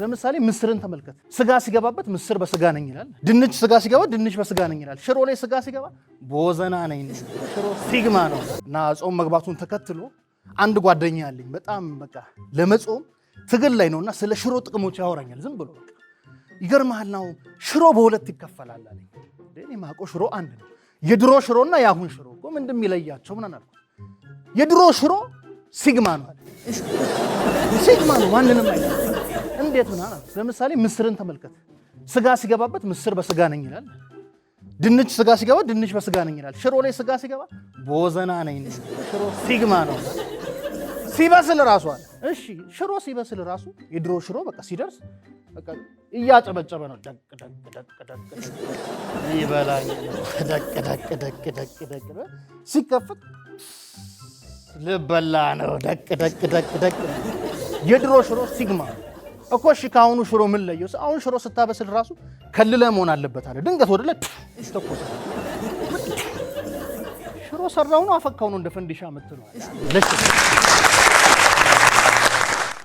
ለምሳሌ ምስርን ተመልከት ስጋ ሲገባበት ምስር በስጋ ነኝ ይላል ድንች ስጋ ሲገባ ድንች በስጋ ነኝ ይላል ሽሮ ላይ ስጋ ሲገባ ቦዘና ነኝ ሽሮ ሲግማ ነው እና ጾም መግባቱን ተከትሎ አንድ ጓደኛ አለኝ በጣም በቃ ለመጾም ትግል ላይ ነውና ስለ ሽሮ ጥቅሞች ያወራኛል ዝም ብሎ ይገርማል ነው ሽሮ በሁለት ይከፈላል አለኝ እኔ ማቆ ሽሮ አንድ ነው የድሮ ሽሮና ያሁን ሽሮ እኮ ምንድን ይለያቸው ምን አናልኩ የድሮ ሽሮ ሲግማ ነው ሲግማ ነው ማንንም አይደለም እንዴት ሆነ ለምሳሌ ምስርን ተመልከት ስጋ ሲገባበት ምስር በስጋ ነኝ ይላል ድንች ስጋ ሲገባ ድንች በስጋ ነኝ ይላል ሽሮ ላይ ስጋ ሲገባ ቦዘና ነኝ ሽሮ ሲግማ ነው ሲበስል ራሱ አለ እሺ ሽሮ ሲበስል ራሱ የድሮ ሽሮ በቃ ሲደርስ በቃ እያጨበጨበ ነው ደቅ ደቅ ደቅ ደቅ ይበላኝ ደቅ ደቅ ደቅ ደቅ ደቅ ሲከፈት ልበላ ነው ደቅ ደቅ ደቅ ደቅ የድሮ ሽሮ ሲግማ እኮ እሺ ካሁኑ ሽሮ ምን ለየው አሁን ሽሮ ስታበስል ራሱ ከልለ መሆን አለበት አለ ድንገት ወደ ላይ ተቆሰ ሽሮ ሰራው ነው አፈካው ነው እንደ ፈንዲሻ መጥቷል